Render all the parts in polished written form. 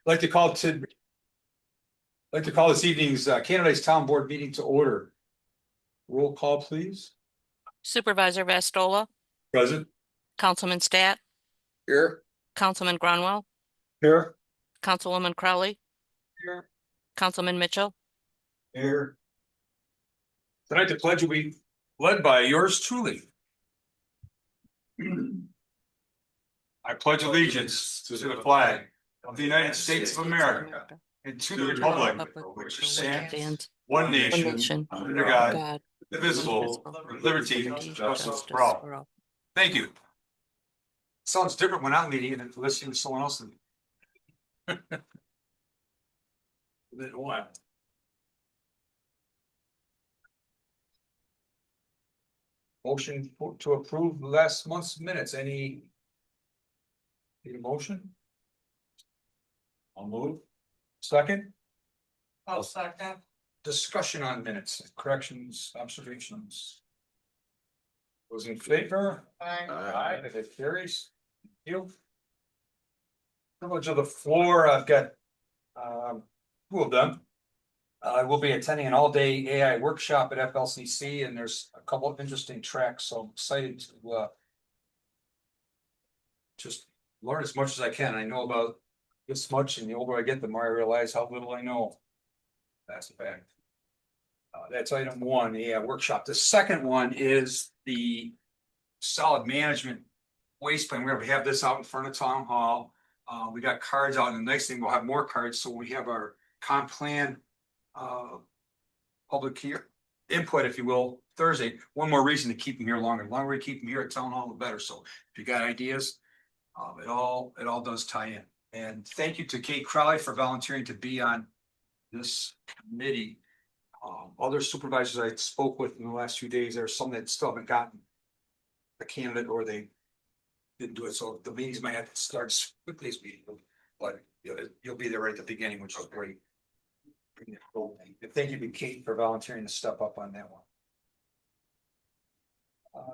Like to call this evening's candidates town board meeting to order. Roll call, please. Supervisor Vastola, Present. Councilman Stat, Here. Councilman Gronwell, Here. Councilwoman Crowley, Here. Councilman Mitchell. Here. Tonight, the pledge will be led by yours truly. I pledge allegiance to the flag of the United States of America and to the republic which stands one nation under God, indivisible, with liberty and justice for all. Thank you. Sounds different when I'm leading and listening to someone else. What? Motion to approve last month's minutes. Need a motion? I'll move. Second? I'll second. Discussion on minutes, corrections, observations. Those in favor? Aye, it carries. Thank you. Privilege of the floor, I've got two of them. I will be attending an all-day AI workshop at FLCC, and there's a couple of interesting tracks, so I'm excited to just learn as much as I can. I know about this much, and the older I get, the more I realize how little I know. That's a fact. That's item one, the workshop. The second one is the solid management waste plan. We're gonna have this out in front of town hall. We got cards out, and the next thing we'll have more cards. So we have our comp plan public here input, if you will, Thursday. One more reason to keep them here longer. The longer we keep them here at town hall, the better. So if you got ideas, it all does tie in. And thank you to Kate Crowley for volunteering to be on this committee. Other supervisors I spoke with in the last few days, there are some that still haven't gotten a candidate or they didn't do it. So the meetings might have to start with this meeting, but you'll be there right at the beginning, which is great. Thank you to Kate for volunteering to step up on that one.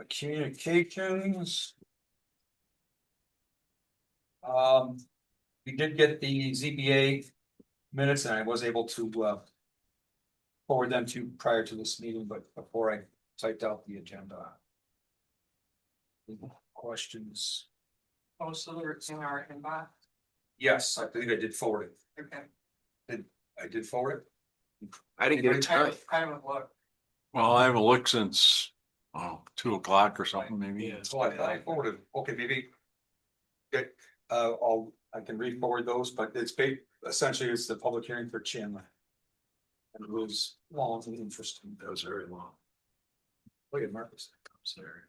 Communications. We did get the ZBA minutes, and I was able to forward them to prior to this meeting, but before I typed out the agenda. Questions? Oh, so they're in our inbox. Yes, I think I did forward it. Okay. I did forward it. I didn't get it tonight. I haven't looked. Well, I haven't looked since, 2 o'clock or something, maybe. So I forwarded, okay, maybe. Okay, I can re-forward those, but it's essentially it's the public hearing for Chandler. And it was long and interesting. That was very long. Look at Marcus. Comes there.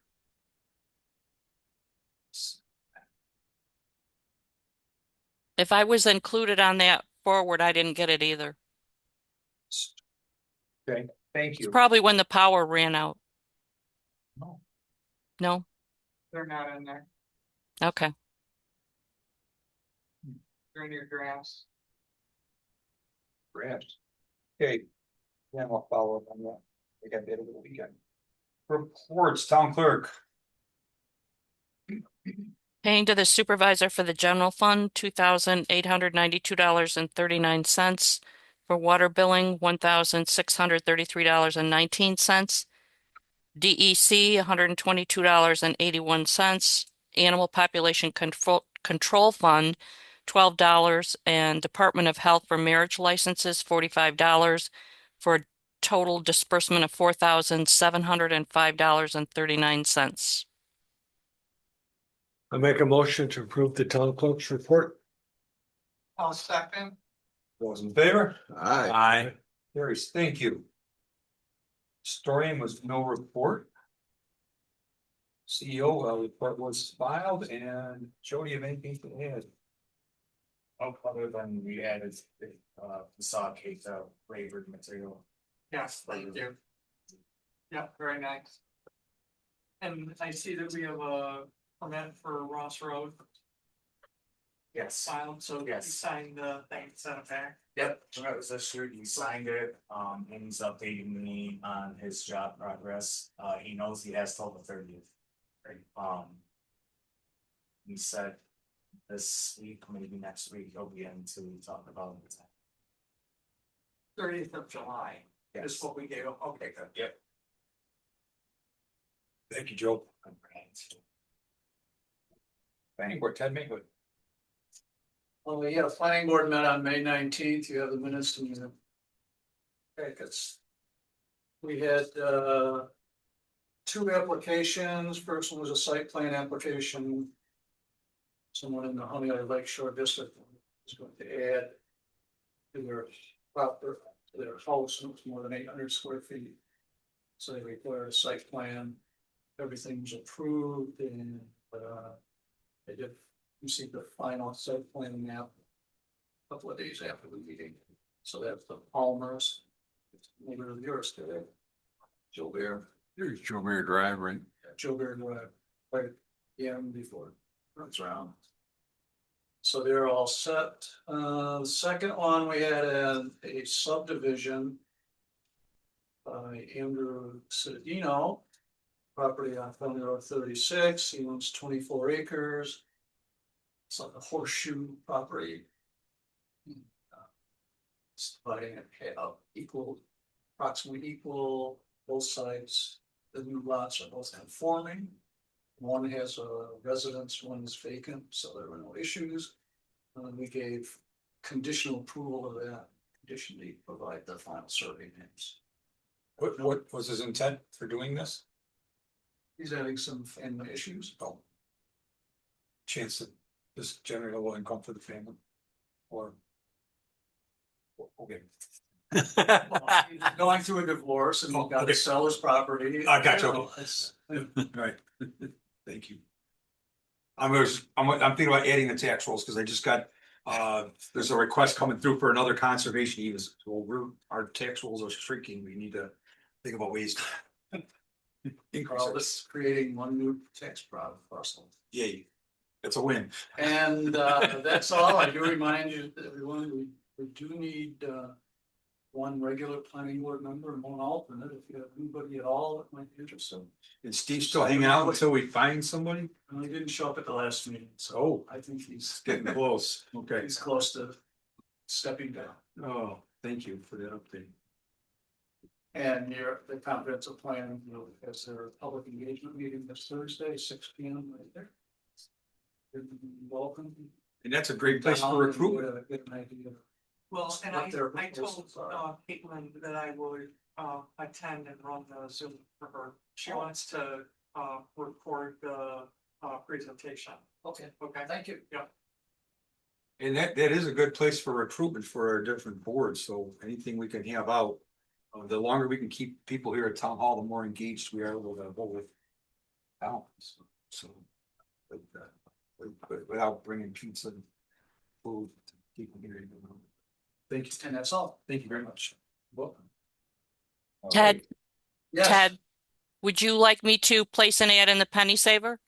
If I was included on that forward, I didn't get it either. Okay, thank It's you. probably when the power ran out. No. No? They're not in there. Okay. They're in your drafts. Perhaps. Okay. Yeah, I'll follow up on that. We got that over the weekend. Reports, town clerk. Paying to the supervisor for the general fund, $2,892.39. For water billing, $1,633.19. DEC, $122.81. Animal Population Control Fund, $12. And Department of Health for marriage licenses, $45. For a total disbursement of $4,705.39. I make a motion to approve the town clerk's report. I'll second. Those in favor? Aye. Carries, thank you. Historian was no report. CEO report was filed, and Jody, have anything to add? Oh, other than we added facade cake, flavored material. Yes, thank you. Yeah, very nice. And I see that we have a permit for Ross Road Yes. filed, so you Yes. signed the thing, sent it back. Yep, that was issued, he signed it, and he's updating me on his job progress, he knows he has till the 30th. He said this week, maybe next week, he'll be in to talk about it. 30th of July is Yes. what we gave them. Okay, good. Yep. Thank you, Joe. Planning board, Ted Mayhood. Well, yeah, planning board met on May 19th. You have the minutes to the packets. We had two applications. First one was a site plan application. Someone in the Honey Island Lake Shore District is going to add to their proper, to their house, and it's more than 800 square feet. So they required a site plan. Everything was approved and they did receive the final site plan map a couple of days after the meeting. So that's the Palmer's. Neighbor of yours today. Joe Bear, There's Joe Mayor Drive, right? Joe Bear Drive, right, yeah, before, runs around. So they're all set. The second one, we had a subdivision by Andrew Citadino. Property on County Road 36, he owns 24 acres. It's like a horseshoe property. It's dividing it up equal, approximately equal, both sides. The new lots are both conforming. One has a residence, one is vacant, so there were no issues. We gave conditional approval of that, conditionally provide the final survey names. What was his intent for doing this? He's having some family issues. Oh. Chance that this generate a low income for the family? Or? Okay. He's going through a divorce and he's got to Okay. sell his property. I got you. You know, it's- Right, thank you. I'm thinking about adding the tax rolls, because I just got, there's a request coming through for another conservation easement. So our tax rolls are shrinking, we need to think about ways to increase Well, it. this is creating one new tax parcel. Yay, it's a win. And that's all. I do remind you, everyone, we do need one regular planning board member and one alternate. If you have anybody at all that might be interested. Is Steve still hanging out until we find somebody? And he didn't show up at the last meeting, so Oh, I think he's getting close, okay. he's close to stepping down. Oh, thank you for that update. And the comprehensive plan, you know, has their public engagement meeting this Thursday, 6 P.M. right there. You're welcome. And that's a great place for recruitment. Get an idea. Well, and What their I told proposals are. Caitlin that I would attend and run the Zoom for her. She wants to record the presentation. Okay, Okay, thank you. yeah. And that is a good place for recruitment for our different boards, so anything we can have out. The longer we can keep people here at town hall, the more engaged we are with balance, so. But without bringing pizza and food to people here. Thank you, And that's all. thank you very much. Welcome. Ted, Yes. Ted, would you like me to place an ad in the Penny Saver?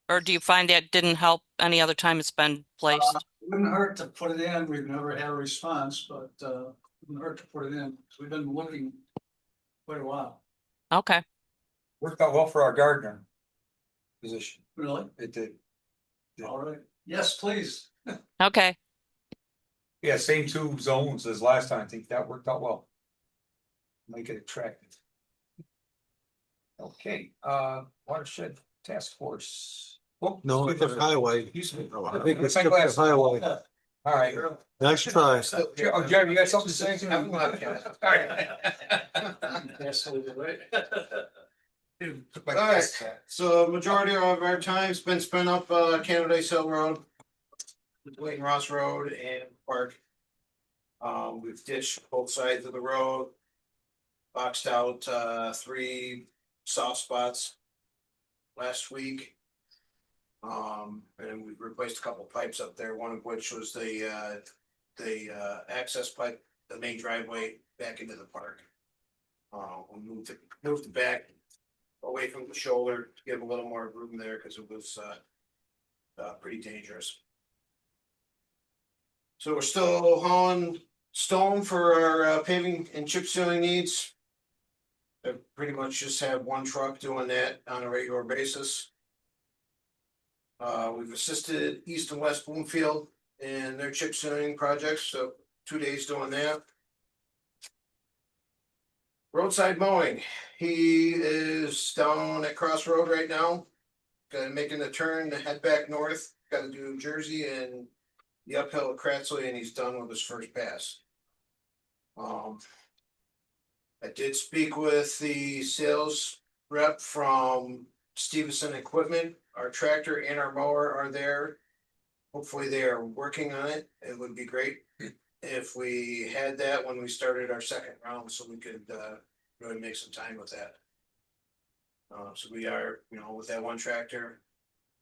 Or do you find that didn't help any other time it's been placed? Wouldn't hurt to put it in. We've never had a response, but wouldn't hurt to put it in. 'Cause we've been looking quite a while. Okay, Worked out well for our gardener position, Really? it did. Yeah. All right. Yes, please. okay. Yeah, same two zones as last time, I think that worked out well. Make it attractive. Okay, watershed task force. Oh, No, it's the highway. Excuse me. I think it's the highway. All right. Nice try. Oh, Jeremy, you got something to say? I'm glad, yeah. All right. Yes, right. All right, so majority of our time's been spent up Canada Hill Road. Between Ross Road and Park. We've ditched both sides of the road. Boxed out 3 soft spots. Last week. And we replaced a couple pipes up there, one of which was the access pipe, the main driveway back into the park. We moved it back away from the shoulder to give a little more room there, because it was pretty dangerous. So we're still hauling stone for our paving and chip sealing needs. I pretty much just have one truck doing that on a regular basis. We've assisted East and West Bloomfield in their chip sealing projects, so 2 days doing that. Roadside mowing, he is down at Crossroad right now. Making the turn to head back north, gotta do Jersey and the uphill at Kratzley, and he's done with his first pass. I did speak with the sales rep from Stevenson Equipment. Our tractor and our mower are there. Hopefully they are working on it. It would be great if we had that when we started our second round, so we could really make some time with that. So we are, with that one tractor,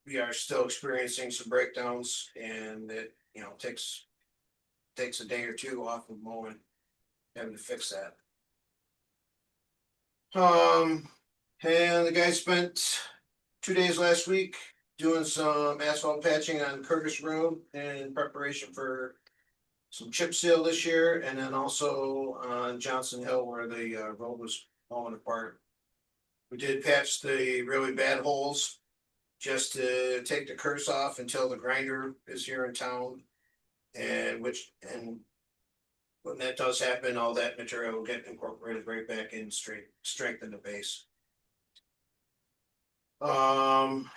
we are still experiencing some breakdowns, and it, takes a day or two off of mowing, having to fix that. And the guy spent 2 days last week doing some asphalt patching on Curtis Road in preparation for some chip seal this year, and then also on Johnson Hill where the road was falling apart. We did patch the really bad holes just to take the curse off until the grinder is here in town. And when that does happen, all that material will get incorporated right back in, strengthen the base.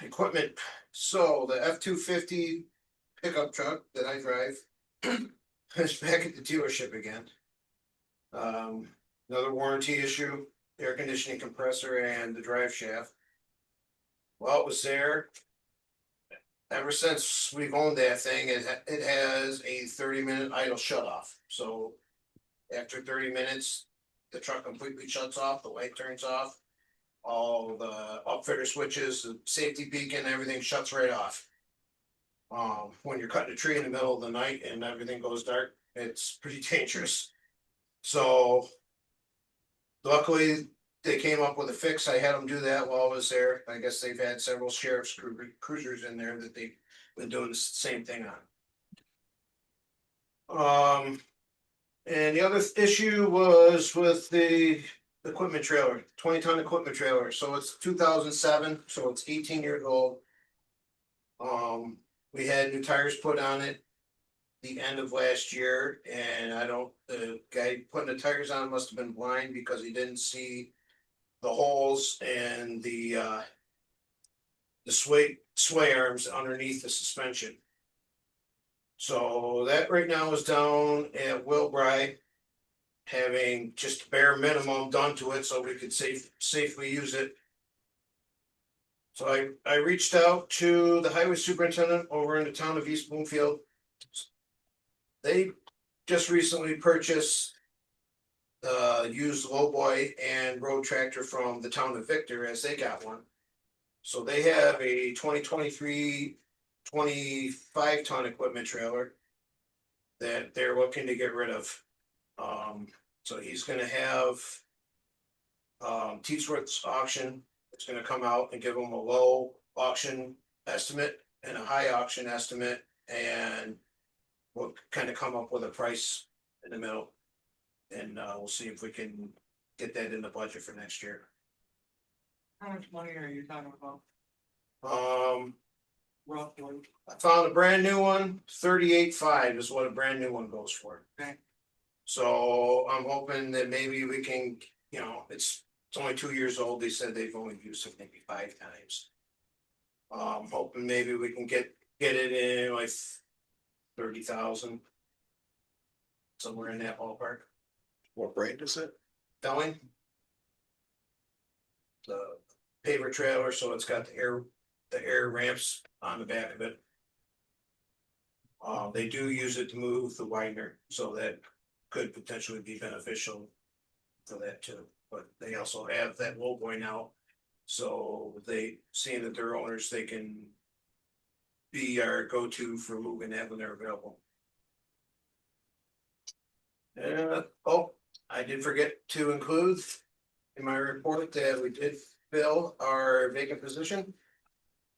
Equipment, so the F-250 pickup truck that I drive is back at the dealership again. Another warranty issue, air conditioning compressor and the drive shaft. Well, it was there. Ever since we've owned that thing, it has a 30-minute idle shut off. So after 30 minutes, the truck completely shuts off, the light turns off, all the upfitter switches, the safety beacon, everything shuts right off. When you're cutting a tree in the middle of the night and everything goes dark, it's pretty dangerous. So luckily they came up with a fix. I had them do that while I was there. I guess they've had several sheriff's cruisers in there that they've been doing the same thing on. And the other issue was with the equipment trailer, 20-ton equipment trailer. So it's 2007, so it's 18 years old. We had new tires put on it the end of last year, and the guy putting the tires on must have been blind because he didn't see the holes and the sway arms underneath the suspension. So that right now is down at Wilbry, having just bare minimum done to it so we could safely use it. So I reached out to the highway superintendent over in the town of East Bloomfield. They just recently purchased used lowboy and road tractor from the town of Victor, as they got one. So they have a 2023 25-ton equipment trailer that they're looking to get rid of. So he's gonna have Teesworth's auction. It's gonna come out and give them a low auction estimate and a high auction estimate, and we'll kind of come up with a price in the middle. And we'll see if we can get that in the budget for next year. How much money are you talking about roughly? I found a brand new one, 38.5 is what a brand new one goes for. Okay. So I'm hoping that maybe we can, it's only 2 years old. They said they've only used it maybe 5 times. Hoping maybe we can get it in like 30,000. Somewhere in that ballpark. What brand is it? Delling. The paver trailer, so it's got the air ramps on the back of it. They do use it to move the widener, so that could potentially be beneficial for that too. But they also have that lowboy now, so seeing that they're owners, they can be our go-to for moving that when they're available. I did forget to include in my report that we did fill our vacant position.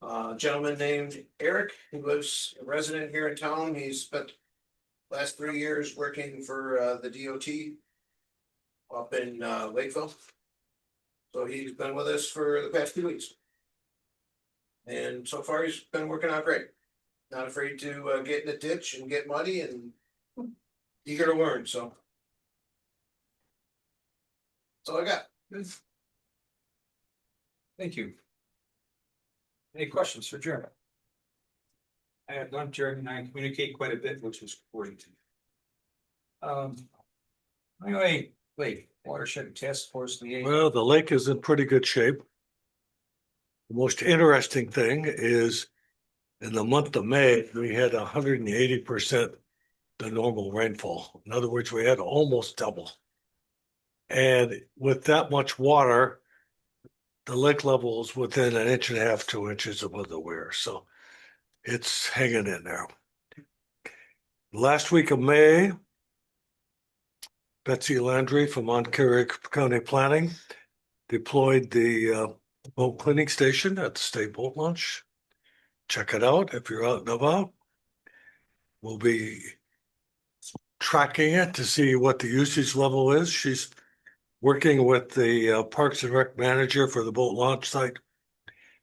A gentleman named Eric, he lives a resident here in town. He's spent the last 3 years working for the DOT up in Lakeville. So he's been with us for the past 2 weeks. And so far, he's been working out great. Not afraid to get in the ditch and get muddy and eager to learn, so. That's all I got. Thank you. Any questions for Jeremy? I have done, Jeremy and I communicate quite a bit, which is important to me. Anyway, Lake Watershed Task Force Liaison. Well, the lake is in pretty good shape. The most interesting thing is in the month of May, we had 180% the normal rainfall. In other words, we had almost double. And with that much water, the lake level is within 1.5 to 2 inches above the weir. So it's hanging in there. Last week of May, Betsy Landry from Montgomery County Planning deployed the boat cleaning station at the state boat launch. Check it out if you're out and about. We'll be tracking it to see what the usage level is. She's working with the Parks and Rec manager for the boat launch site,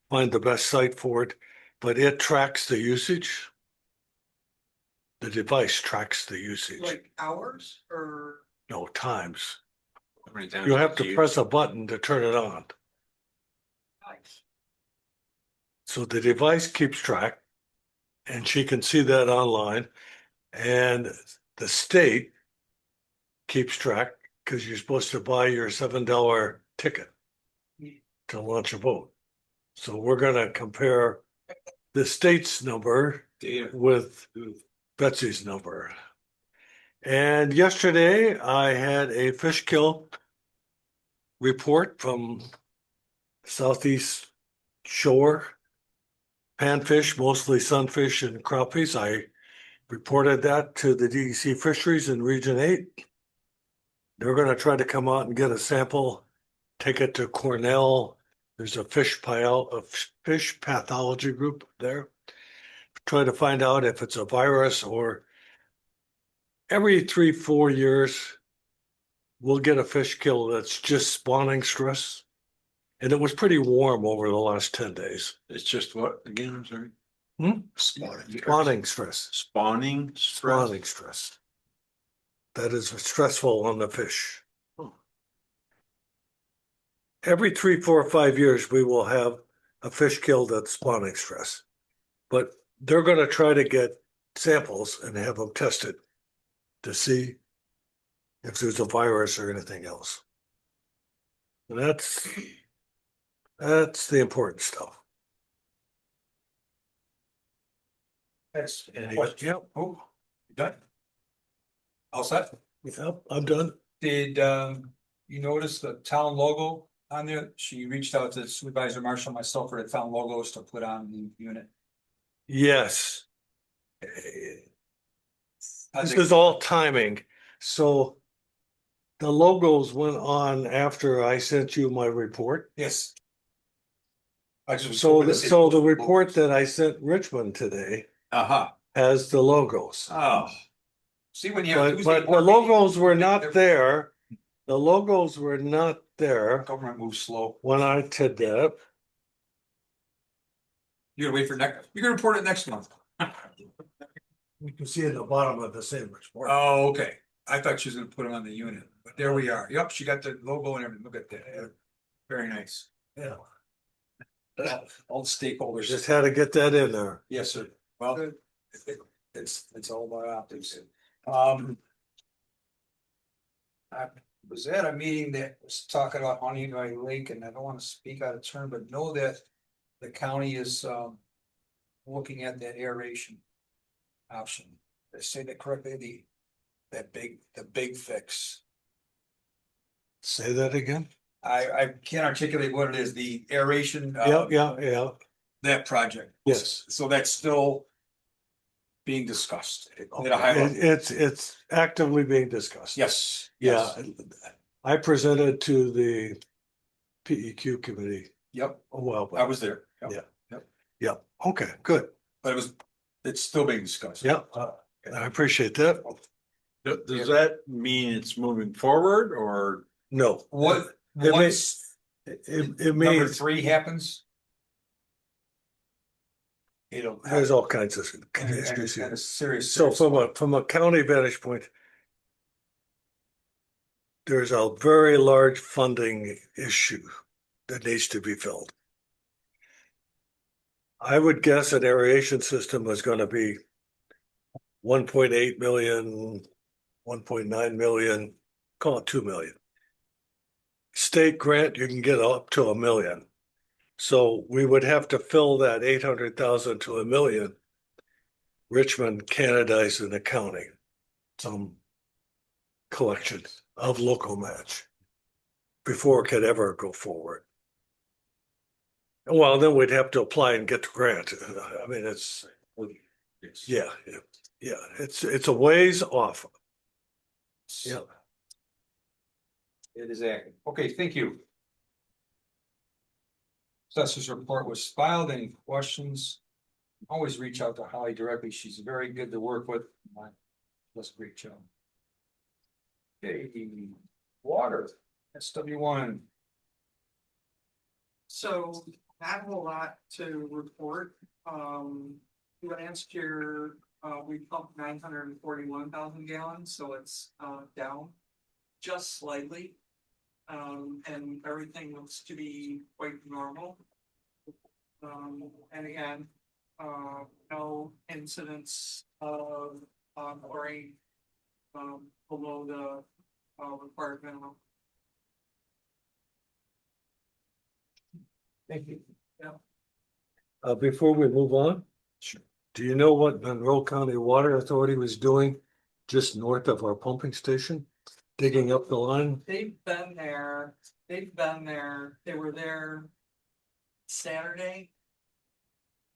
find the best site for it, but it tracks the usage. The device tracks the usage. Like hours or? No, times. How many times You have did to press a button to turn it on. Nice. So the device keeps track and she can see that online. And the state keeps track because you're supposed to buy your $7 ticket to launch a boat. So we're going to compare the state's number with Betsy's number. And yesterday I had a fish kill report from Southeast Shore. Panfish, mostly sunfish and crappies. I reported that to the DEC Fisheries in Region 8. They're going to try to come out and get a sample, take it to Cornell. There's a fish pathology group there. Try to find out if it's a virus or every 3-4 years, we'll get a fish kill that's just spawning stress. And it was pretty warm over the last 10 days. It's just what, again, I'm sorry? Spawning stress. Spawning stress? Spawning stress. That is stressful on the fish. Every 3, 4, 5 years, we will have a fish kill that's spawning stress. But they're going to try to get samples and have them tested to see if there's a virus or anything else. And that's the important stuff. Yes. Yep. Oh, you done? All set? Yep, I'm done. Did you notice the town logo on there? She reached out to Supervisor Marshall and myself for the town logos to put on the unit. Yes. How's This it- is all timing. So the logos went on after I sent you my report. Yes. I just- So the report that I sent Richmond today Uh-huh. has the logos. Oh. See, when you have. But Tuesday the board logos were meetings, not they're- there. The logos were not there Government moves slow. when I did that. You're gonna wait for next, you're gonna report it next month. You can see at the bottom of the same report. Oh, okay. I thought she was gonna put them on the unit, but there we are. Yep, she got the logo and everything. Look at that. Yeah. Very nice. Yeah, All the stakeholders. just had to get that in there. Yes, sir. Well, it's all about optics. I was at a meeting that was talking about Honeydrive Lake, and I don't want to speak out of turn, but know that the county is looking at that aeration option. Did I say that correctly? The big fix. Say that again? I can't articulate what it is, the aeration. Yeah. That project. Yes. So that's still being discussed at a high level. It's actively being discussed. Yes. Yeah, yes. I presented to the PEQ committee Yep, a while I back. was there. Yep. Yeah. Yep. Yeah, okay, good. But it's still being discussed. Yeah, I appreciate that. Does that mean it's moving forward or? No, What, It once it number means 3 happens, it'll. There's all kinds of And issues it's here. a serious. So serious from a county vantage point, there's a very large funding issue that needs to be filled. I would guess an aeration system is gonna be 1.8 million, 1.9 million, call it 2 million. State grant, you can get up to 1 million. So we would have to fill that 800,000 to 1 million. Richmond, Canada's and accounting, some collection of local match before it could ever go forward. Well, then we'd have to apply and get the grant. I mean, yeah, it's a ways off. Yeah. It is active. Okay, thank you. Assessor's report was filed. Any questions? Always reach out to Holly directly. She's very good to work with. Does a great job. Okay, water, SW1. So not a whole lot to report. Last year, we pumped 941,000 gallons, so it's down just slightly. And everything looks to be quite normal. And again, no incidents of chlorine below the required minimum. Thank you. Before we move on. Sure. Do you know what Monroe County Water Authority was doing just north of our pumping station? Digging up the line? They've been there, they were there Saturday.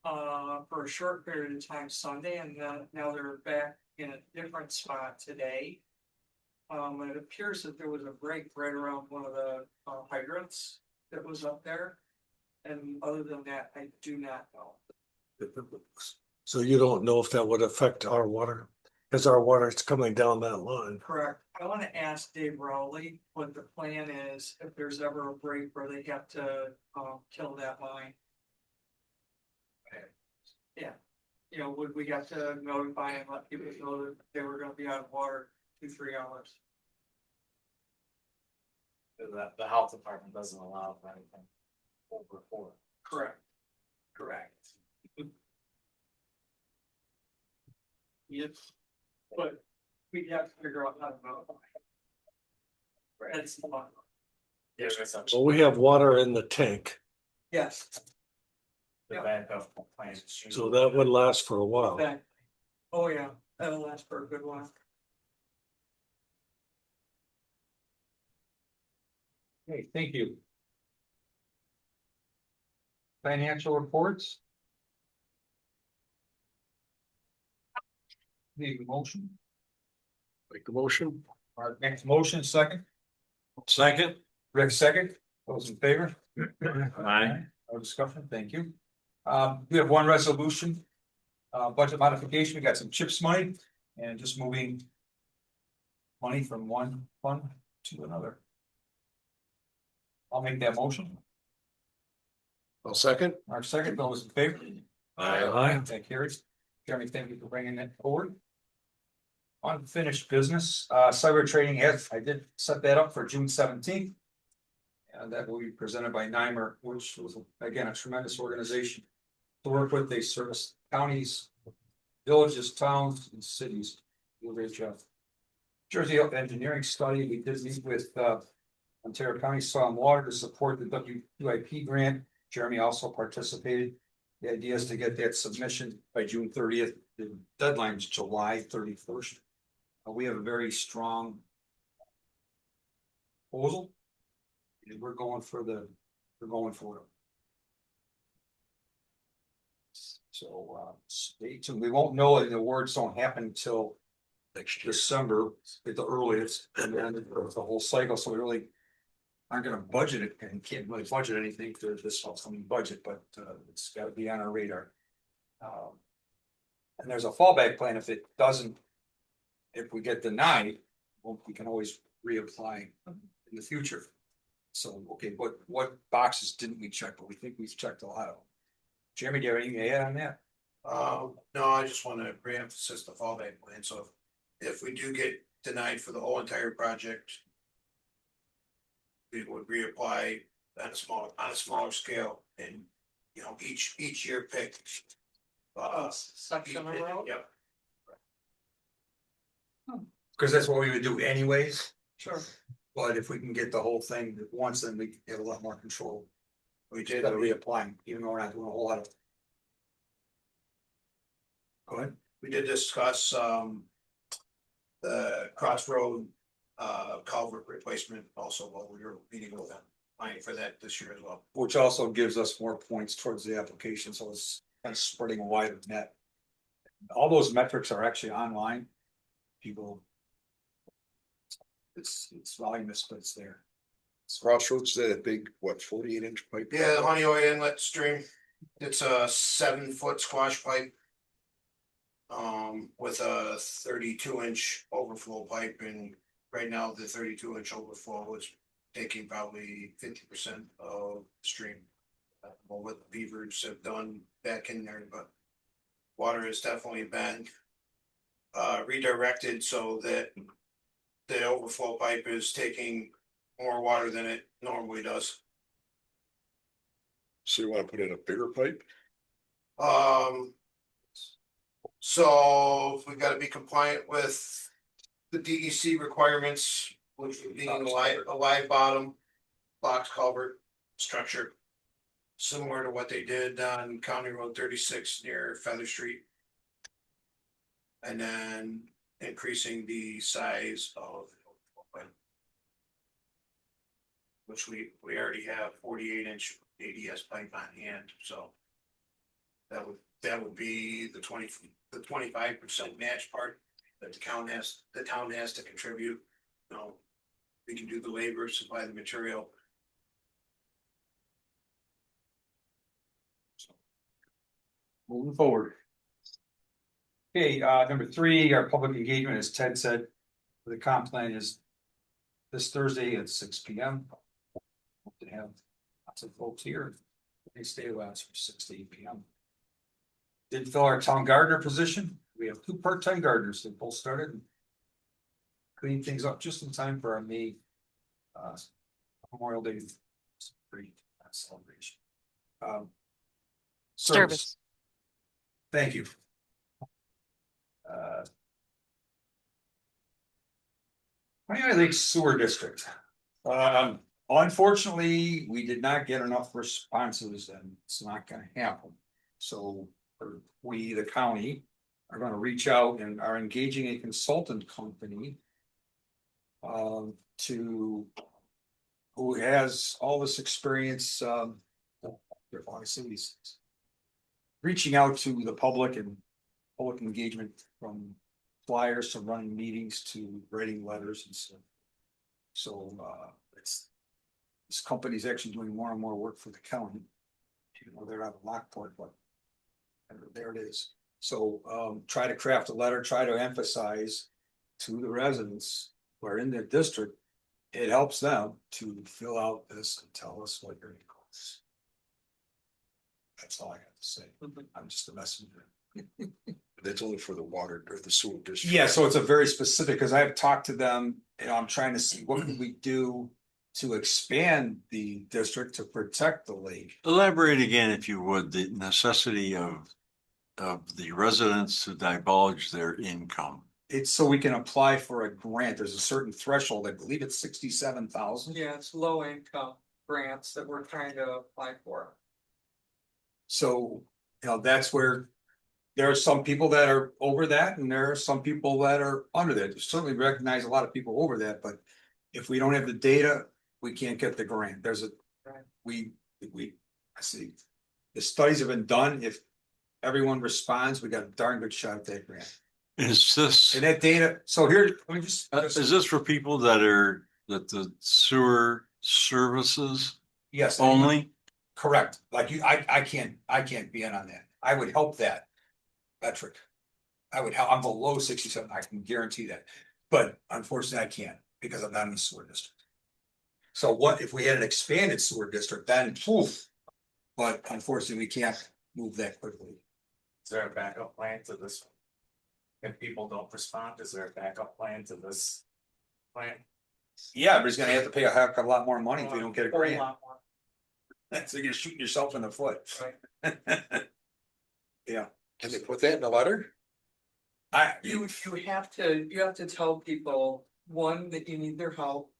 For a short period of time Sunday, and then now they're back in a different spot today. It appears that there was a break right around one of the hydrants that was up there. And other than that, I do not know. So you don't know if that would affect our water? Because our water is coming down that line. Correct. I want to ask Dave Rowley what the plan is if there's ever a break where they have to kill that line. Yeah, you know, would we have to notify and let people know that they were gonna be out of water 2-3 hours? The health department doesn't allow for anything over 4. Correct. Correct. Yes, but we have to figure out how to notify. That's the one. Yeah, that's up to Well, we have water in the tank, Yes. the backup plan. so that would last for a while. That- Oh, yeah, that'll last for a good while. Okay, thank you. Financial reports. Need a motion? Make the motion. Our next motion, second. Second. Rick, second. Those in favor? Aye. No discussion, thank you. We have one resolution. Budget modification, we got some CHIPS money and just moving. Money from one fund to another. I'll make that motion. I'll second. Mark second, those in favor? Aye. That carries. Jeremy, thank you for bringing that forward. Unfinished business, cyber training, I did set that up for June 17th. And that will be presented by NYMER, which was, again, a tremendous organization. To work with, they service counties, villages, towns, and cities. Do a great job. Jersey engineering study, we did meet with Ontario County Soil and Water to support the WIP grant. Jeremy also participated. The idea is to get that submission by June 30th. The deadline is July 31st. We have a very strong proposal. And we're going for it. So stay tuned. We won't know, and the awards don't happen until next December at the earliest, and then the whole cycle. So we really aren't gonna budget it and can't really budget anything for this upcoming budget, but it's gotta be on our radar. And there's a fallback plan if it doesn't, if we get denied, well, we can always reapply in the future. So, okay, what boxes didn't we check? But we think we've checked a lot of them. Jeremy, do you have anything to add on that? No, I just want to reemphasize the fallback plan, so if we do get denied for the whole entire project. We would reapply on a smaller scale and, you know, each year pick. Section of road? Yep. Cause that's what we would do anyways, Sure. but if we can get the whole thing at once, then we have a lot more control. We Just did, gotta reapply, even though we're not doing a whole lot of. Go ahead. we did discuss, the crossroad, culvert replacement also while we were meeting with them. Planning for that this year as well. Which also gives us more points towards the application, so it's kind of spreading a wider net. All those metrics are actually online. People. It's voluminous, but it's there. Crossroads, that big, what, 48-inch pipe? Yeah, the Honeoye Inlet Stream, it's a 7-foot squash pipe. With a 32-inch overflow pipe, and right now the 32-inch overflow is taking probably 50% of the stream. What the beavers have done back in there, but water has definitely been redirected so that the overflow pipe is taking more water than it normally does. So you wanna put in a bigger pipe? So we gotta be compliant with the DEC requirements, which would be a live bottom box culvert structure. Similar to what they did on County Road 36 near Feather Street. And then increasing the size of. Which we already have 48-inch ADS pipe on hand, so. That would be the 25% match part that the town has to contribute. You know, we can do the labor, supply the material. Moving forward. Okay, number 3, our public engagement, as Ted said, the comp plan is this Thursday at 6 p.m. Hope to have lots of folks here. They stay with us from 6 to 8 p.m. Did fill our town gardener position. We have 2 part-time gardeners that both started. And clean things up just in time for our May Memorial Day celebration. Service. Thank you. Honey Lake Sewer District. Unfortunately, we did not get enough responses and it's not gonna happen. So we, the county, are gonna reach out and are engaging a consultant company who has all this experience, reaching out to the public and public engagement, from flyers to running meetings to writing letters and stuff. So this company's actually doing more and more work for the county. You know, they're out of Lockport, but there it is. So try to craft a letter, try to emphasize to the residents who are in their district, it helps them to fill out this and tell us what your costs. That's all I got to say. I'm just a messenger. That's only for the water or the sewer district. Yeah, so it's a very specific, because I've talked to them, and I'm trying to see what can we do to expand the district to protect the lake. Elaborate again, if you would, the necessity of the residents to divulge their income. It's so we can apply for a grant. There's a certain threshold. I believe it's 67,000. Yeah, it's low income grants that we're trying to apply for. So, you know, that's where there are some people that are over that and there are some people that are under that. Certainly recognize a lot of people over that, but if we don't have the data, we can't get the grant. There's a, I see, the studies have been done. If everyone responds, we got a darn good shot at that grant. Is this, And that data, so here, let me just. is this for people that the sewer services Yes. only? Correct, like you, I can't be in on that. I would help that metric. I would help, I'm below 67, I can guarantee that. But unfortunately, I can't because I'm not in the sewer district. So what if we had an expanded sewer district, then poof. But unfortunately, we can't move that quickly. Is there a backup plan to this? If people don't respond, is there a backup plan to this plan? Yeah, but he's gonna have to pay a heck of a lot more money if you don't get a Whole grant. lot more. So you're shooting yourself in the foot. Yeah, Can they put that in the letter? You have to tell people, one, that you need their help,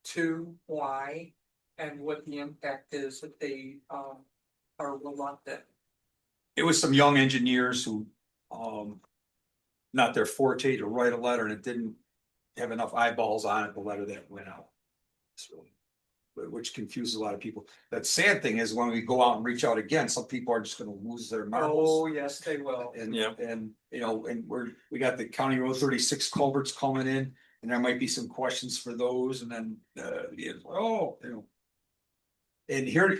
two, why, and what the impact is if they are reluctant. it was some young engineers who, not their forte to write a letter and it didn't have enough eyeballs on it, the letter that went out. So, which confuses a lot of people. That sad thing is when we go out and reach out again, some people are just gonna lose their marbles. Oh, yes, they will. And, you know, and we got the County Road 36 culverts coming in, and there might be some questions for those, and then, you know. And here,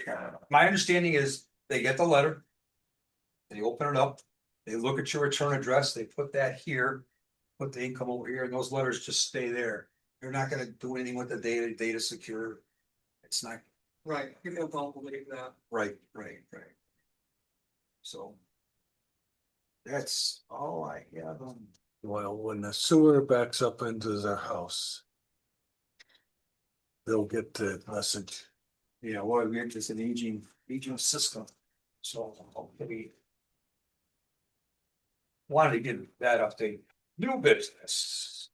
my understanding is they get the letter. They open it up, they look at your return address, they put that here, put the income over here, and those letters just stay there. They're not gonna do anything with the data secure. It's not. Right, people don't believe that. Right. So. That's all I have on. Well, when the sewer backs up into their house, they'll get the message. Yeah, well, we're just an aging system, so we. Wanted to get that update, new business.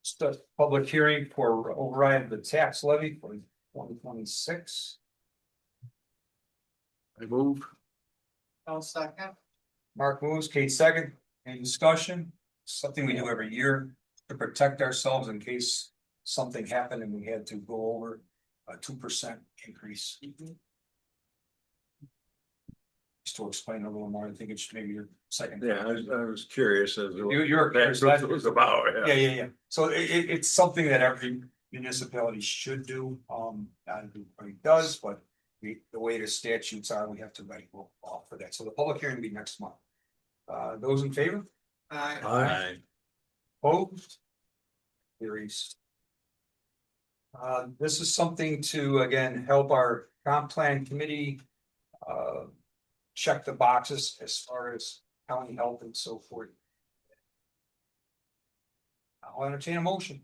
Just a public hearing for override of the tax levy for 2026. I move. I'll second. Mark moves, Kate second. Any discussion? Something we do every year to protect ourselves in case something happened and we had to go over a 2% increase. Just to explain a little more, I think it's maybe your second. Yeah, I was curious as to. You're That's what it was about, Yeah, yeah. So it's something that every municipality should do. Not everybody does, but the way the statutes are, we have to write law for that. So the public hearing will be next month. Those in favor? Aye. Opposed? Carries. This is something to, again, help our comp plan committee. Check the boxes as far as county health and so forth. I'll entertain a motion.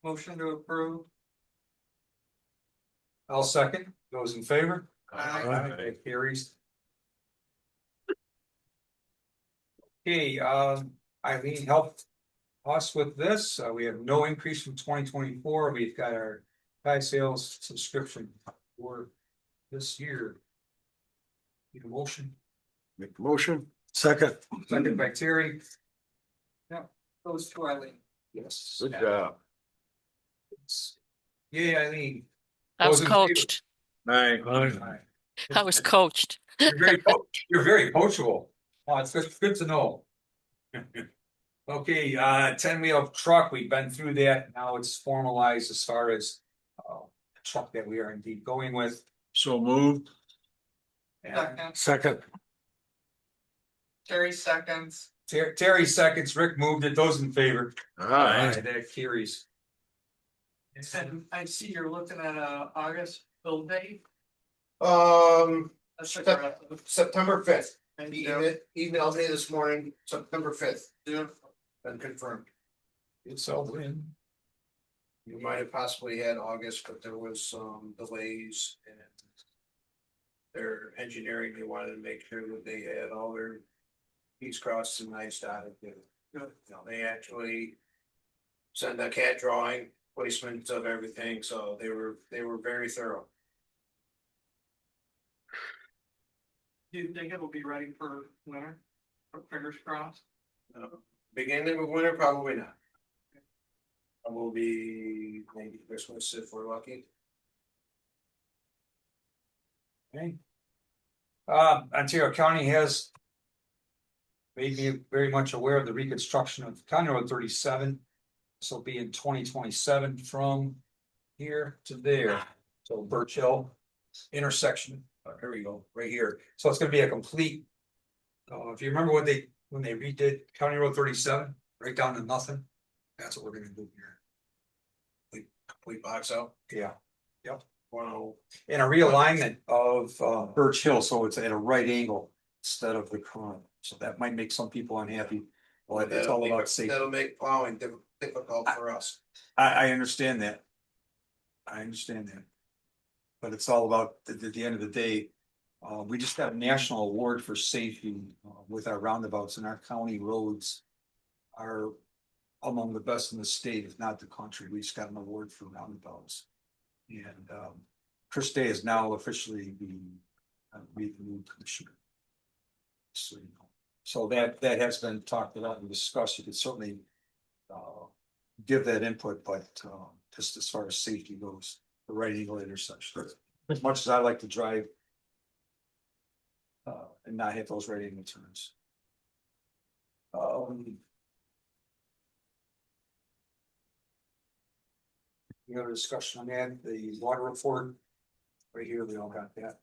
Motion to approve. I'll second. Those in favor? Aye. It carries. Okay, Eileen helped us with this. We have no increase from 2024. We've got our high sales subscription for this year. Need a motion? Make the motion. Second. Second by Terry. Goes to Eileen. Yes. Good job. Yay, Eileen. I was Those in favor? coached. Aye. I was coached. You're very coachable. Oh, it's good to know. Okay, 10-wheel truck, we've been through that. Now it's formalized as far as the truck that we are indeed going with. So moved. And Second. Terry seconds. Terry seconds, Rick moved it. Those in favor? Aye. That carries. And I see you're looking at August build date. That's aggressive. September 5th. And He emailed me this morning, September 5th. beautiful. Been confirmed. It's all in. You might have possibly had August, but there was some delays in their engineering. They wanted to make sure that they had all their T's crossed and I's dotted. You know, they actually sent a CAD drawing, placement of everything, so they were very thorough. Do you think it'll be ready for winter? Fingers crossed. Beginning of winter, probably not. It will be maybe Christmas if we're lucky. Okay. Ontario County has made me very much aware of the reconstruction of County Road 37. This will be in 2027 from here to there. So Birch Hill intersection, here we go, right here. So it's gonna be a complete. If you remember what they when they redid County Road 37, right down to nothing. That's what we're gonna do here. Complete box out. Yeah, Wow. and a realignment of Birch Hill, so it's at a right angle instead of the current. So that might make some people unhappy, but it's all about safety. That'll make plowing difficult for us. I understand that. I understand that. But it's all about, at the end of the day, we just got a national award for safety with our roundabouts, and our county roads are among the best in the state, if not the country. We just got an award for roundabouts. And Chris Day is now officially the new commissioner. So, you know, so that has been talked about and discussed. You could certainly give that input, but just as far as safety goes, the right angle intersection. As much as I like to drive and not hit those right angle turns. Any other discussion on that? The water report, right here, we all got that.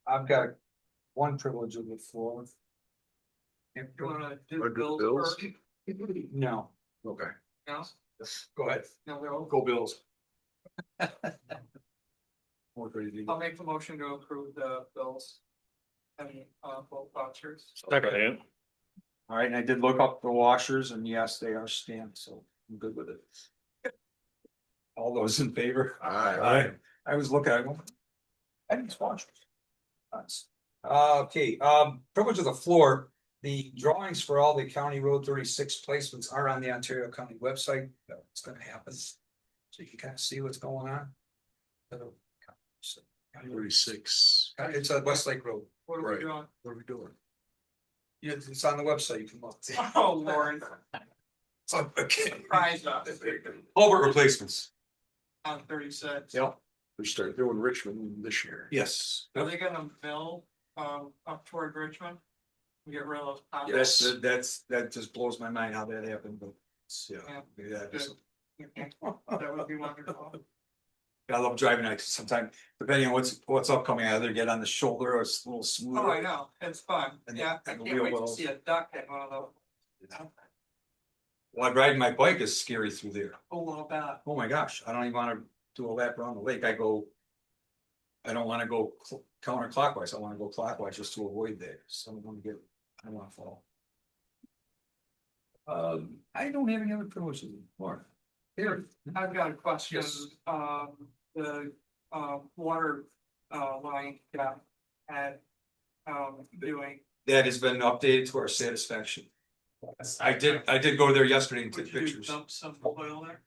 I've got one privilege of the floor. You wanna do Or do bills bills? first? No, Okay. No, go ahead. no, they're all. Go Bills. More crazy. I'll make the motion to approve the bills. And both vouchers. Second. All right, and I did look up the washers and yes, they are stamped, so I'm good with it. All those in favor? Aye. I was looking, I need washers. Nice. Okay, privilege of the floor. The drawings for all the County Road 36 placements are on the Ontario County website. It's gonna happen. So you can kind of see what's going on. 36. It's a Westlake Road. What are we Right. doing? What are we doing? Yeah, it's on the website. You can look. Oh, Lord, So, okay. surprise us Culvert replacements. on 36. Yep. We start doing Richmond this year. Yes. Are they gonna mill, up toward Richmond? Get rid of those. pots? Yes, that just blows my mind how that happened, but yeah. Yeah, just- That would be wonderful. I love driving it sometimes, depending on what's upcoming, I either get on the shoulder or it's a little smoother. Oh, I know, it's fun, And yeah, I and the can't wheel wait to wells. see a duck at one of those. Well, riding my bike is scary through there. Oh, well, about, Oh my gosh, I don't even wanna do a lap around the lake. I don't wanna go counterclockwise. I wanna go clockwise just to avoid that. So I don't wanna fall. I don't have any other privileges anymore. here, I've got a question, Yes. the, water, line got had, doing. That has been updated to our satisfaction. I did go there yesterday and Would take you pictures. dump some oil there?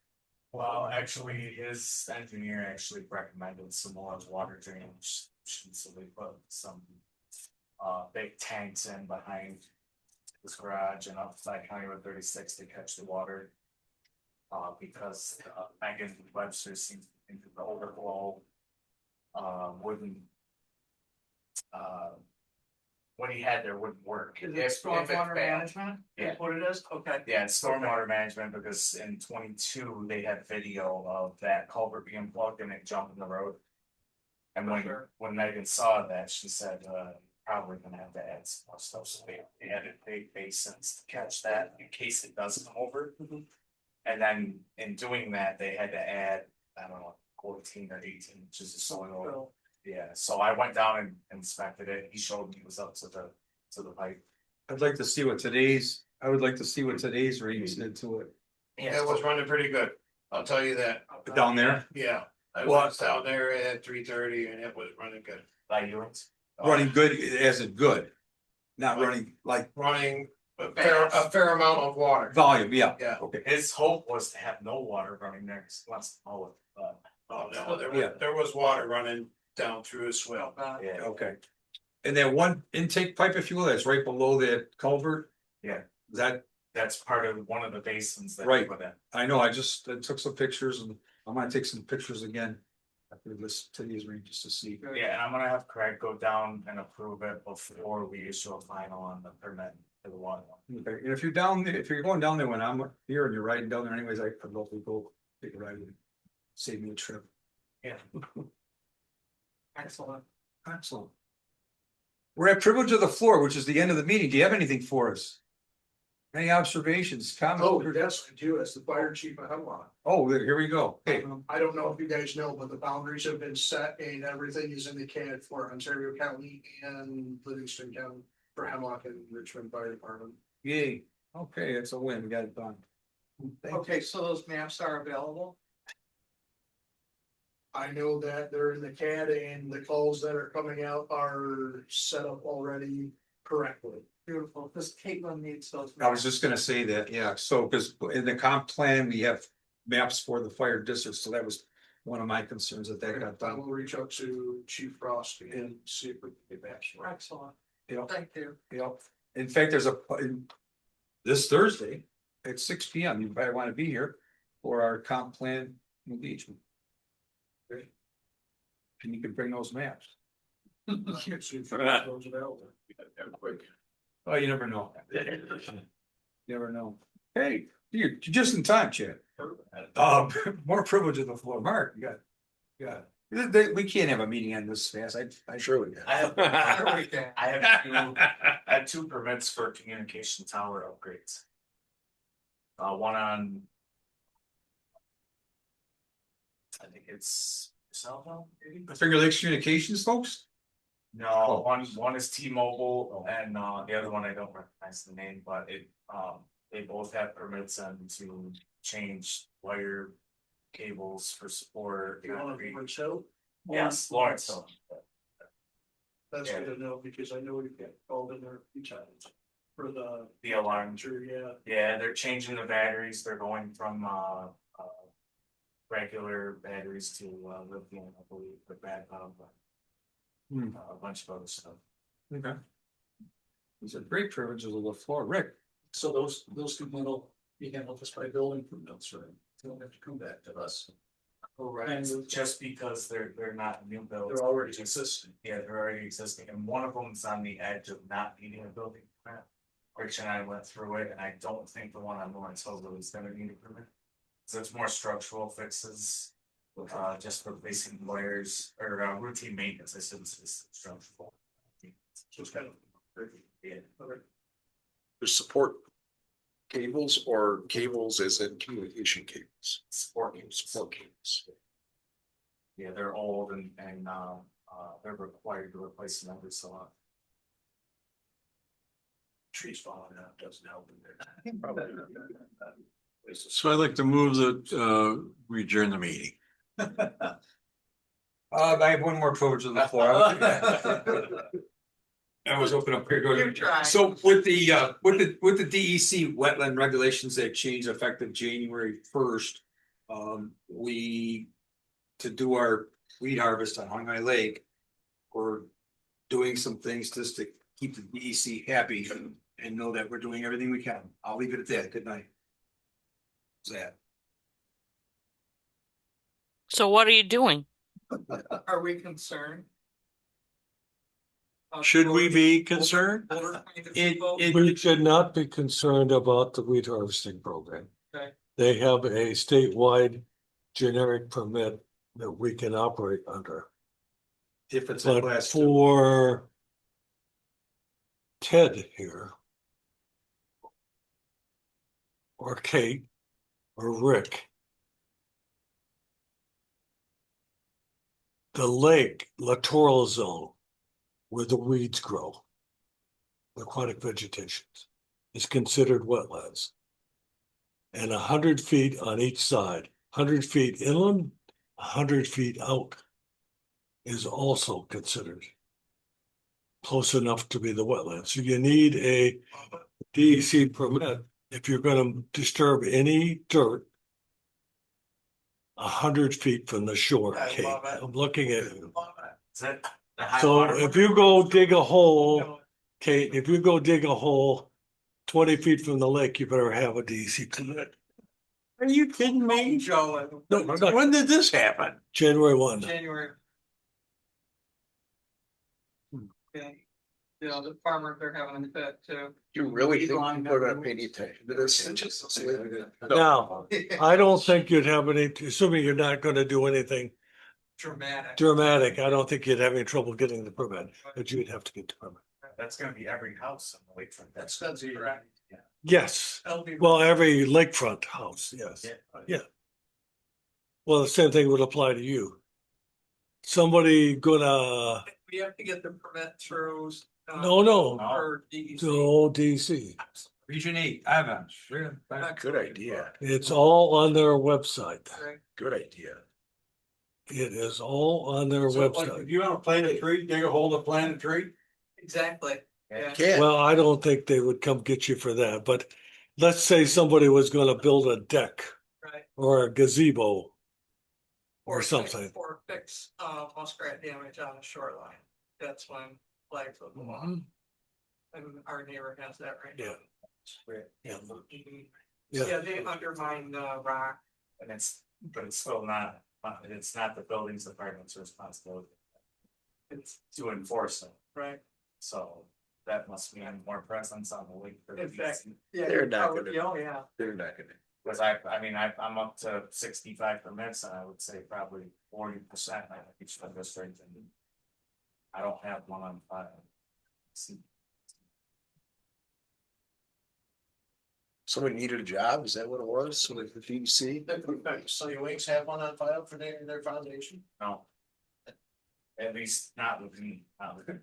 Well, actually, his engineer actually recommended some more water drainage, so they put some. Big tanks in behind his garage and outside County Road 36 to catch the water. Because Megan Webster seems into the overflow. Wouldn't. What he had there wouldn't work. Is it If it stormwater failed. management? Yeah. Is what it is? Okay. Yeah, it's stormwater management because in 22, they had video of that culvert being plugged and it jumped in the road. And Sure. when Megan saw that, she said, probably gonna have to add some more stuff, so they added big basins to catch that in case it does come over. Mhm. And then in doing that, they had to add, I don't know, 14 or 18 inches of soil. So, Yeah, so I went down and inspected it, he showed me it was up to the pipe. I would like to see what today's readings did to it. It was running pretty good, I'll tell you that. Down there, Yeah, I Well- was down there at 3:30 and it was running good. By yours? running good, as in good. Not running like Running a fair amount of water. volume, yeah. Yeah. Okay. His hope was to have no water running there, cause he wants to mow it, but. Oh, no, Yeah. there was water running down through a swell. Yeah, Okay. And that one intake pipe, if you will, that's right below that culvert. Yeah. That, that's part of one of the basins that. Right. Put in. I know, I took some pictures and I'm gonna take some pictures again. After this, today's reading, just to see. Yeah, and I'm gonna have Craig go down and approve it before we issue a final on the permit. for the water. Okay, and if you're down, if you're going down there when I'm here and you're riding down there anyways, I could go take a ride and save me a trip. Yeah. Excellent. Excellent. We're at privilege of the floor, which is the end of the meeting. Do you have anything for us? Any observations, comments? Oh, yes, I do, as the fire chief of Hemlock. Oh, here we go. Okay, I don't know if you guys know, but the boundaries have been set and everything is in the CAD for Ontario County and Livingston County for Hemlock and Richmond Fire Department. yay. Okay, it's a win. We got it done. Okay, so those maps are available? I know that they're in the CAD and the calls that are coming out are set up already correctly. Beautiful, because Caitlin needs those. I was just gonna say that, yeah, so, because in the comp plan, we have maps for the fire districts, so that was one of my concerns that got I done. will reach out to Chief Frost and see if we can get back. Excellent, Yep, thank you. yep. In fact, there's this Thursday at 6 P.M. You probably want to be here for our comp plan engagement. Great. And you can bring those maps. See if those available. Quick. Oh, you never know. Never know. Hey, you're just in time, Chad. More privilege of the floor. Mark, you got. We can't have a meeting on this fast. I Surely. I have, There we go. I have two permits for communication tower upgrades. One on. I think it's cell phone, maybe? Finger Lakes Communications, folks. No, one is T-Mobile and the other one I don't recognize the name, but they both have permits and to change wire cables for support. You want to reach out? Yes, Lawrence. So, That's good to know because I know we get called in there a few times for the alarm. sure, yeah. Yeah, they're changing the batteries. They're going from regular batteries to lithium, I believe, but backup. A bunch of other stuff. Okay. These are great privileges of the floor. Rick. So those two be handled just by building permits, right? They don't have to come back to us. And just because they're not new builds. They're already existing. Yeah, they're already existing, and one of them is on the edge of not needing a building permit. Rich and I went through it, and I don't think the one on Lawrence Hill Road is gonna need a permit. So it's more structural fixes, just replacing wires or routine maintenance, I shouldn't say structural. So it's kind of. Yeah. There's support cables or cables as in communication cables. Support cables. Support cables. Yeah, they're old and they're required to replace them every so often. Trees falling out doesn't help in there. So I'd like to move that we adjourn the meeting. I have one more privilege of the floor. I was open up here. You try. So with the DEC wetland regulations that changed effective January 1st. To do our weed harvest on Hungai Lake. We're doing some things just to keep the DEC happy and know that we're doing everything we can. I'll leave it at that. Good night. That. So what are you doing? Are we concerned? Should we be concerned? We should not be concerned about the weed harvesting program. Okay. They have a statewide generic permit that we can operate under. If it's a But class 2. for Ted here, or Kate, or Rick, the lake littoral zone where the weeds grow, the aquatic vegetation, is considered wetlands. And 100 feet on each side, 100 feet inland, 100 feet out is also considered close enough to be the wetland. So you need a DEC permit if you're gonna disturb any dirt 100 feet from the shore, I Kate. love it. I'm looking at you. Is that the high So water if mark? you go dig a hole, Kate, if you go dig a hole 20 feet from the lake, you better have a DEC permit. Are you kidding me? Joe, No, I'm not. When did this happen? January 1. January. Okay. you know, the farmers, they're having a fit too. You really think people are gonna pay any attention to this? Now, I don't think you'd have any, assuming you're not gonna do anything Dramatic. dramatic, I don't think you'd have any trouble getting the permit, but you'd have to get the permit. That's gonna be every house on the lakefront. That's it. Correct. Yes, That'll be. well, every lakefront house, yes. Yeah. Well, the same thing would apply to you. Somebody gonna, We have to get the permit through. no, Or DEC. to DC. Region 8, Ivan. Good idea, It's all on their website. Correct. good idea. It is all on their website. you want to plant a tree, dig a hole to plant a tree? Exactly. Yeah. Can't, Well, I don't think they would come get you for that, but let's say somebody was gonna build a deck Right. or a gazebo or fix- something. Or fix, muskrat damage on the shoreline. That's when flags will go off. Mhm. And our neighbor has that right Yeah. now. Yeah. Mhm. Yeah. Yeah, they undermine the rock. And but it's still not, it's not the buildings department's responsibility. It's to enforce it, Right. so that must mean more presence on the lake. for the In fact, DEC. yeah. They're not oh, gonna- yeah, Oh, yeah. they're not gonna. Cause I'm up to 65 permits and I would say probably 40% I each of district and. I don't have one on file. See, Someone needed a job, is that what it was? So like the DEC? So your wings have one on file for their foundation? no. At least not with me, not with.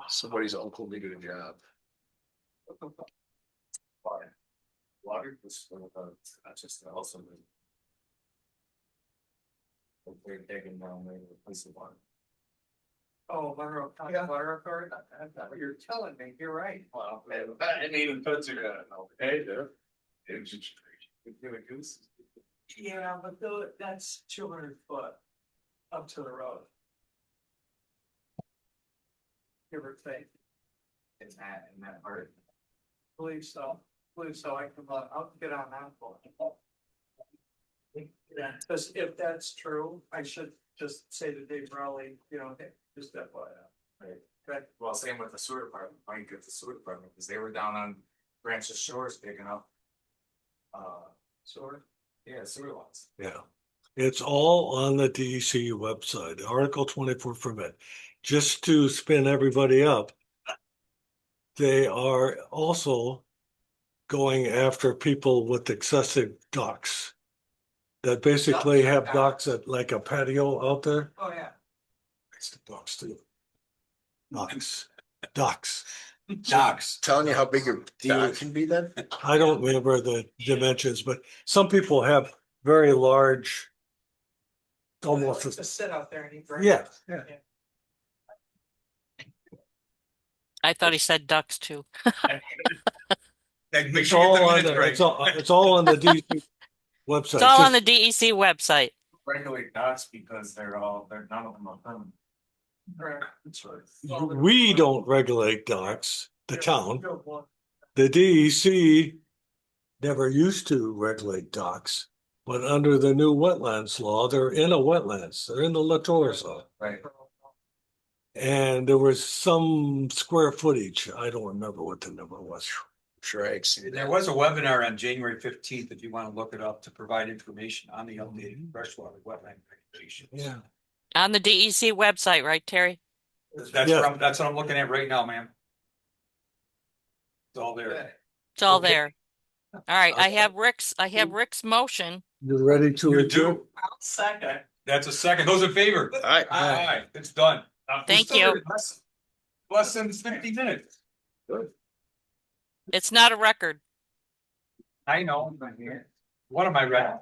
Somebody's uncle needed a job. Water was, not just also. They're digging down there to replace the water. Oh, Monroe County Water Authority, that's what you're telling me, you're right. Well, man, I didn't even put it in, okay, there. It was just crazy. Give a goose. Yeah, but though, that's 200 foot up to the road. Give or take, It's in that part. believe so, I can, I'll get on that one. Yeah, because if that's true, I should just say to Dave Rowley, you know, hey, just FYI. Right. Okay. Well, same with the sewer department, I can get the sewer department, because they were down on Branches Shores picking up. Sort. Yeah, sewer lots. Yeah. It's all on the DEC website, Article 24 permit. Just to spin everybody up, they are also going after people with excessive docks that basically have docks at like a patio out there. Oh, yeah. It's the docks too. Docks. Docks. Telling you how big your dock can be then? I don't remember the dimensions, but some people have very large, almost, Just sit out there and eat breakfast. yeah, yeah. I thought he said ducks too. Make It's sure you all get the on minutes the, right. it's all on the DEC website. It's all on Just- the DEC website. Regulate docks because they're none of them are permanent. Correct. That's right. We don't regulate docks, the town. Good one. The DEC never used to regulate docks, but under the new wetlands law, they're in a wetlands, they're in the Latour zone. Right. And there was some square footage, I don't remember what the number was. Sure, I see There that. was a webinar on January 15th, if you want to look it up, to provide information on the updated freshwater wetland regulations. Yeah. On the DEC website, right, Terry? Yeah. That's what I'm looking at right now, ma'am. It's all there. It's all Okay. there. All right, I have Rick's motion. You ready to You adjourn? do. I'll second. That's a second. Those in favor? All right. Aye, it's done. Thank We still you. did Less than 50 minutes. It's not a record. I know. What am I ready?